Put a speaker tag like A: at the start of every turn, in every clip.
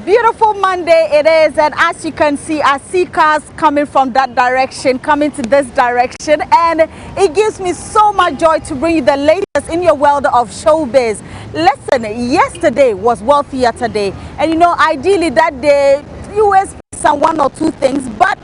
A: Beautiful Monday it is, and as you can see, I see cars coming from that direction, coming to this direction, and it gives me so much joy to bring you the latest in your world of showbiz. Listen, yesterday was World Theatre Day, and you know, ideally that day you expect some one or two things, but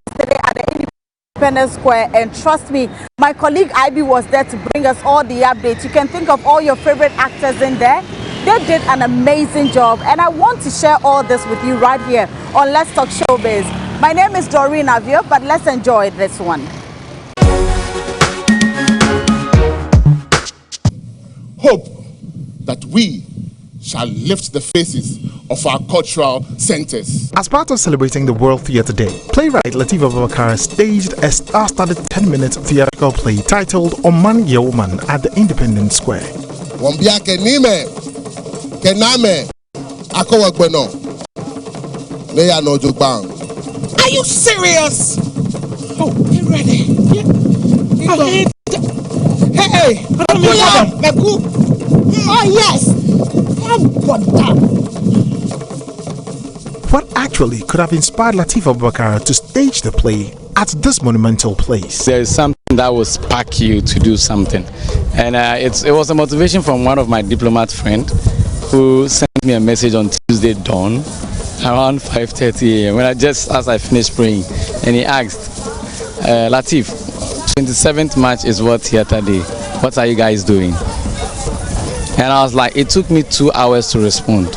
A: yesterday at the Independence Square, and trust me, my colleague Ivy was there to bring us all the updates. You can think of all your favorite actors in there. They did an amazing job, and I want to share all this with you right here on Let's Talk Showbiz. My name is Doreen Avio, but let's enjoy this one.
B: Hope that we shall lift the faces of our cultural centers.
C: As part of celebrating the World Theatre Day, playwright Lateef Abubakar staged a star-studded 10-minute theatrical play titled Amakye Aberreza at the Independence Square.
D: Are you serious? Oh, get ready. Hey, oh yes.
C: What actually could have inspired Lateef Abubakar to stage the play at this monumental place?
E: There is something that will spark you to do something, and it was a motivation from one of my diplomat friends who sent me a message on Tuesday dawn around 5:30 a.m. as I finished praying, and he asked, Lateef, 27th March is World Theatre Day. What are you guys doing? And I was like, it took me 2 hours to respond.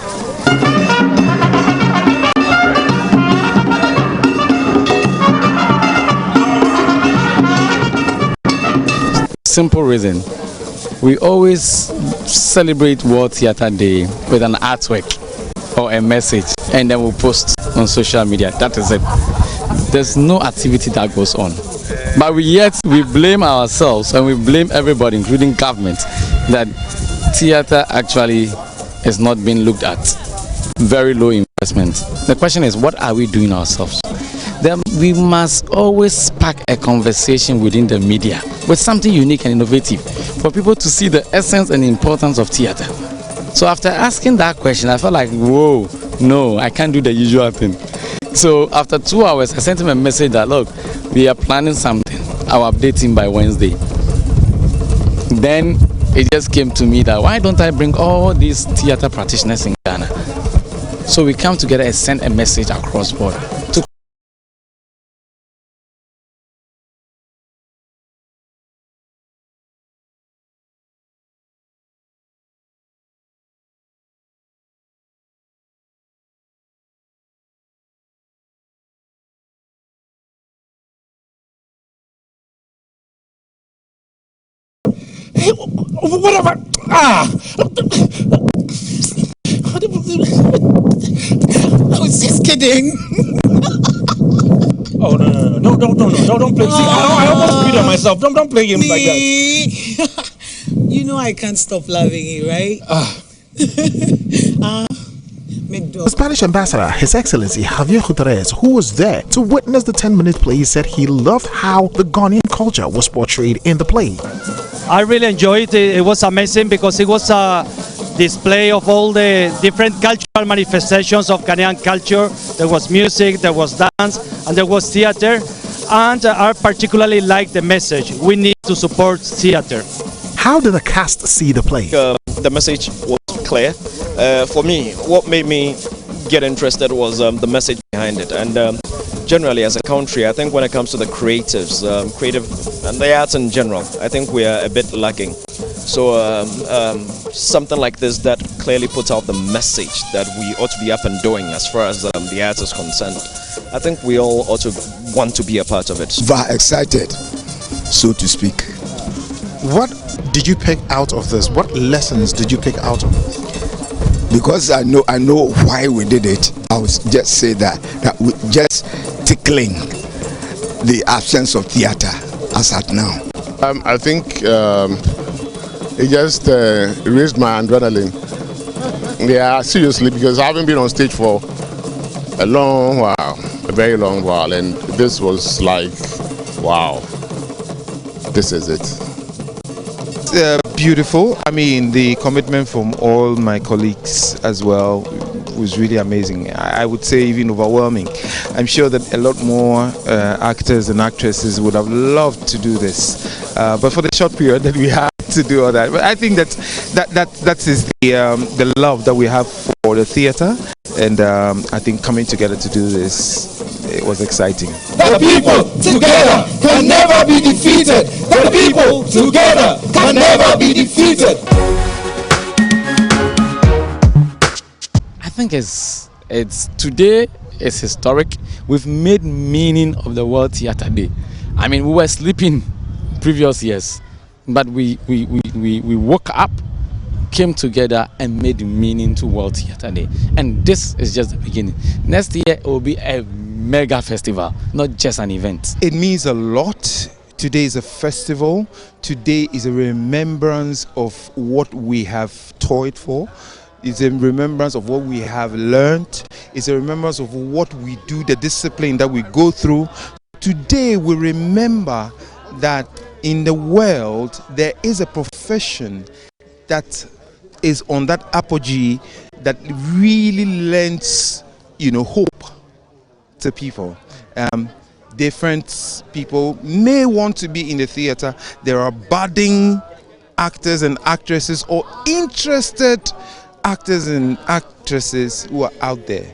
E: Simple reason. We always celebrate World Theatre Day with an artwork or a message, and then we'll post on social media. That is it. There's no activity that goes on. But we blame ourselves and we blame everybody, including government, that theater actually is not being looked at. Very low investment. The question is, what are we doing ourselves? Then we must always spark a conversation within the media with something unique and innovative for people to see the essence and importance of theater. So after asking that question, I felt like, whoa, no, I can't do the usual thing. So after 2 hours, I sent him a message that, look, we are planning something. I'll update him by Wednesday. Then it just came to me that why don't I bring all these theater practitioners in Ghana? So we come together and send a message across border.
D: Whatever. I was just kidding. Oh no! Don't play. See, I almost beat on myself. Don't play games like that.
F: You know I can't stop loving you, right?
C: The Spanish ambassador, His Excellency Javier Gutierrez, who was there to witness the 10-minute play, said he loved how the Ghanaian culture was portrayed in the play.
G: I really enjoyed it. It was amazing because it was a display of all the different cultural manifestations of Ghanaian culture. There was music, there was dance, and there was theater. And I particularly like the message. We need to support theater.
C: How did the cast see the play?
H: The message was clear. For me, what made me get interested was the message behind it. And generally, as a country, I think when it comes to the creatives, creative and the arts in general, I think we are a bit lacking. So something like this that clearly puts out the message that we ought to be up and doing as far as the arts is concerned. I think we all ought to want to be a part of it.
I: Very excited, so to speak.
C: What did you pick out of this? What lessons did you pick out of it?
I: Because I know why we did it. I would just say that we just tickling the absence of theater as at now.
B: I think it just raised my adrenaline. Yeah, seriously, because I haven't been on stage for a long while, a very long while, and this was like, wow, this is it.
D: beautiful. I mean, the commitment from all my colleagues as well was really amazing. I would say even overwhelming. I'm sure that a lot more actors and actresses would have loved to do this, but for the short period that we had to do all that. But I think that is the love that we have for the theatre, and I think coming together to do this, it was exciting.
J: The people together can never be defeated. The people together can never be defeated.
E: I think it's today is historic. We've made meaning of the World Theatre Day. I mean, we were sleeping previous years, but we woke up, came together and made meaning to World Theatre Day. And this is just the beginning. Next year it will be a mega festival, not just an event.
D: It means a lot. Today is a festival. Today is a remembrance of what we have toiled for. It's a remembrance of what we have learned. It's a remembrance of what we do, the discipline that we go through. Today we remember that in the world there is a profession that is on that apogee that really lends, hope to people. Different people may want to be in the theater. There are budding actors and actresses or interested actors and actresses who are out there.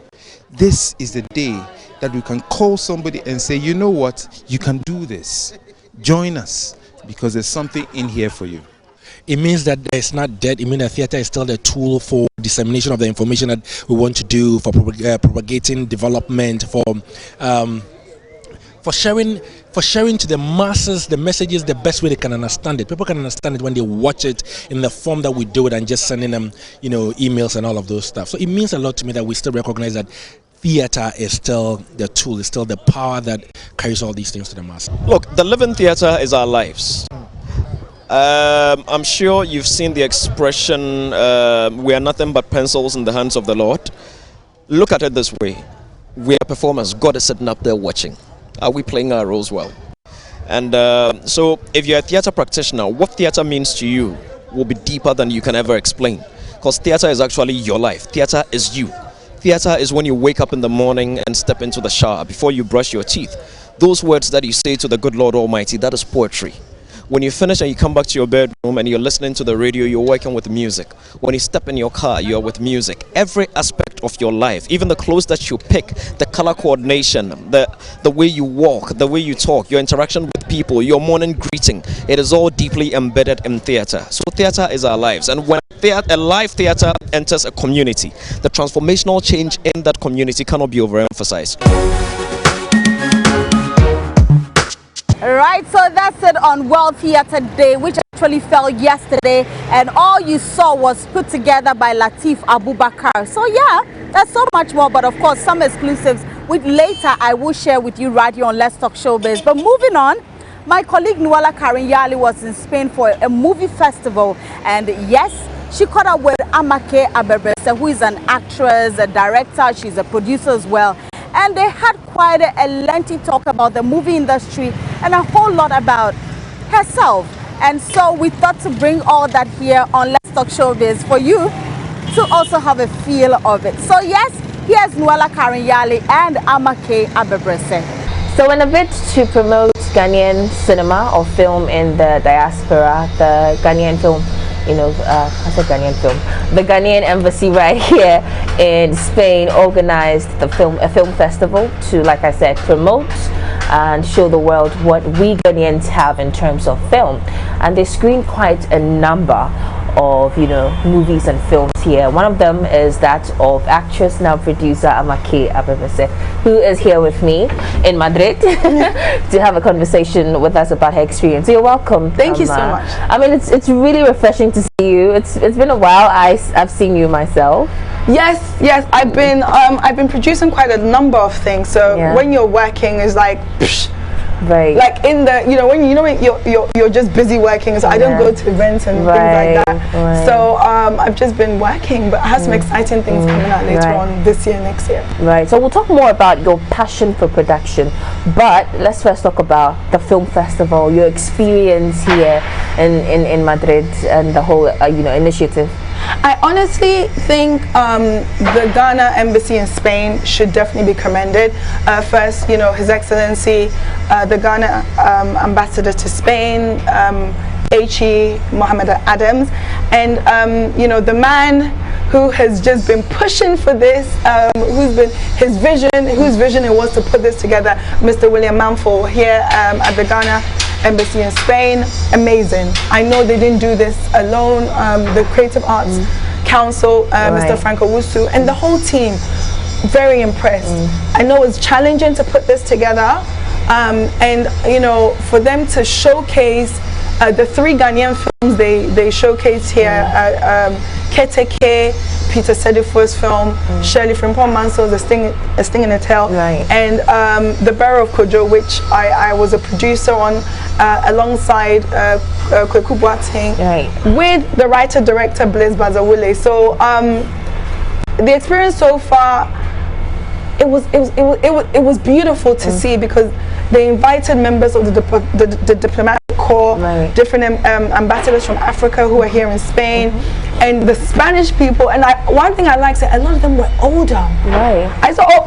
D: This is the day that we can call somebody and say, you know what, you can do this. Join us, because there's something in here for you.
K: It means that it's not dead. It means that theater is still the tool for dissemination of the information that we want to do, for propagating development, for sharing to the masses the messages the best way they can understand it. People can understand it when they watch it in the form that we do it, and just sending them, emails and all of those stuff. So it means a lot to me that we still recognize that theater is still the tool, is still the power that carries all these things to the masses.
H: Look, the living theater is our lives. I'm sure you've seen the expression, we are nothing but pencils in the hands of the Lord. Look at it this way. We are performers. God is sitting up there watching. Are we playing our roles well? And so if you're a theater practitioner, what theater means to you will be deeper than you can ever explain. Because theater is actually your life. Theater is you. Theater is when you wake up in the morning and step into the shower before you brush your teeth. Those words that you say to the good Lord Almighty, that is poetry. When you finish and you come back to your bedroom and you're listening to the radio, you're working with music. When you step in your car, you're with music. Every aspect of your life, even the clothes that you pick, the color coordination, the way you walk, the way you talk, your interaction with people, your morning greeting, it is all deeply embedded in theater. So theater is our lives. And when a live theater enters a community, the transformational change in that community cannot be overemphasized.
A: Right, so that's it on World Theatre Day, which actually fell yesterday, and all you saw was put together by Lateef Abubakar. So yeah, there's so much more, but of course some exclusives which later I will share with you right here on Let's Talk Showbiz. But moving on, my colleague Nuala Karinyali was in Spain for a movie festival, and yes, she caught up with Amakye Aberreza, who is an actress, a director, she's a producer as well. And they had quite a lengthy talk about the movie industry and a whole lot about herself. And so we thought to bring all that here on Let's Talk Showbiz for you to also have a feel of it. So yes, here's Nuala Karinyali and Amakye Aberreza.
L: So in a bid to promote Ghanaian cinema or film in the diaspora, the Ghanaian film, the Ghanaian embassy right here in Spain organized a film festival to, like I said, promote and show the world what we Ghanaians have in terms of film. And they screened quite a number of movies and films here. One of them is that of actress, now producer Amakye Aberreza, who is here with me in Madrid to have a conversation with us about her experience. So you're welcome.
M: Thank you so much.
L: I mean, it's really refreshing to see you. It's been a while. I've seen you myself.
M: Yes. I've been producing quite a number of things. So when you're working, it's like. Psh,
L: right.
M: Like in the when you're just busy working, so I don't go to events and things like that.
L: Right.
M: So I've just been working, but I have some exciting things coming out later on this year, next year.
L: Right. So we'll talk more about your passion for production, but let's first talk about the film festival, your experience here. in Madrid and the whole initiative?
M: I honestly think the Ghana embassy in Spain should definitely be commended. First, His Excellency, the Ghana ambassador to Spain, H.E. Mohammed Adams, and the man who has just been pushing for this, whose vision it was to put this together, Mr. William Manfo here at the Ghana Embassy in Spain. Amazing. I know they didn't do this alone. The Creative Arts Council, Mr. Franco Wusu, and the whole team, very impressed. I know it's challenging to put this together, and for them to showcase the 3 Ghanaian films they showcase here, Keteke, Peter Sedifu's film, Shirley Frimpong Mansell's A Sting in a Tail, and The Barrow of Kojo, which I was a producer on alongside Kweku Boateng, with the writer-director Blaise Bazawule. So the experience so far, it was beautiful to see, because they invited members of the diplomatic corps, different ambassadors from Africa who are here in Spain, and the Spanish people. And one thing I liked is a lot of them were older. I saw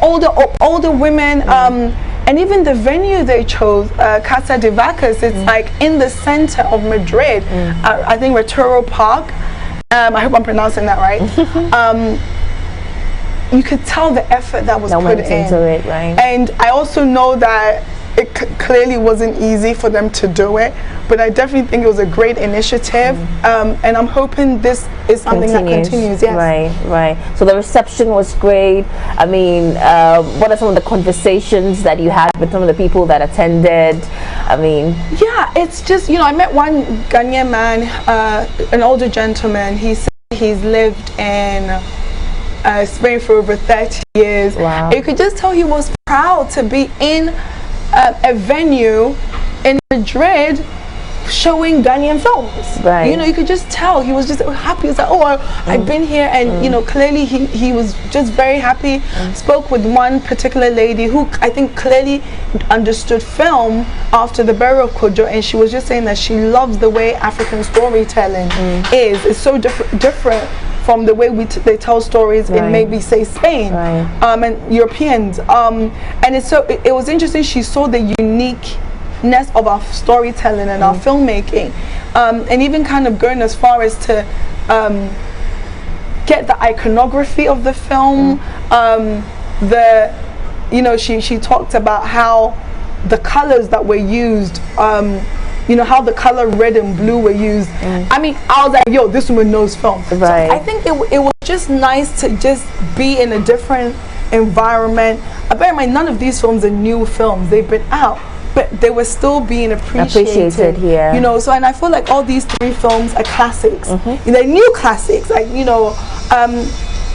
M: older women, and even the venue they chose, Casa de Vacas, it's like in the center of Madrid. I think Retiro Park. I hope I'm pronouncing that right. You could tell the effort that was put into it, and I also know that it clearly wasn't easy for them to do it, but I definitely think it was a great initiative, and I'm hoping this is something that continues. Yes.
L: Right. So the reception was great. I mean, what are some of the conversations that you had with some of the people that attended? I mean,
M: yeah, it's just, I met one Ghanaian man, an older gentleman. He said he's lived in Spain for over 30 years. Wow. You could just tell he was proud to be in a venue in Madrid showing Ghanaian films. You could just tell he was just happy. He was like, I've been here, and clearly he was just very happy. Spoke with one particular lady who I think clearly understood film after The Barrow of Kojo, and she was just saying that she loves the way African storytelling is. It's so different from the way they tell stories in maybe say Spain and Europeans, and it was interesting. She saw the uniqueness of our storytelling and our filmmaking, and even kind of going as far as to get the iconography of the film. She talked about how the colors that were used, how the color red and blue were used. I mean, I was like, yo, this woman knows film. So I think it was just nice to just be in a different environment. Bear in mind, none of these films are new films. They've been out, but they were still being appreciated here. So, and I feel like all these 3 films are classics. They're new classics. Like,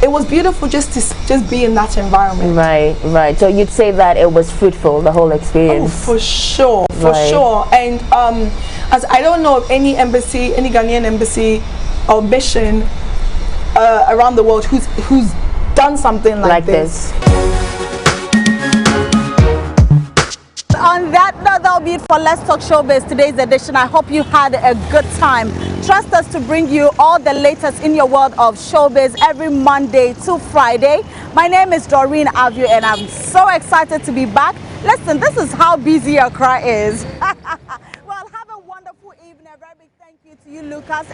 M: it was beautiful just to be in that environment.
L: Right. So you'd say that it was fruitful, the whole experience.
M: Oh, for sure. And as I don't know of any embassy, any Ghanaian embassy or mission around the world who's done something like this.
A: On that note, that'll be it for Let's Talk Showbiz today's edition. I hope you had a good time. Trust us to bring you all the latest in your world of showbiz every Monday to Friday. My name is Doreen Avio, and I'm so excited to be back. Listen, this is how busy Accra is. Well, have a wonderful evening. A very big thank you to you, Lucas.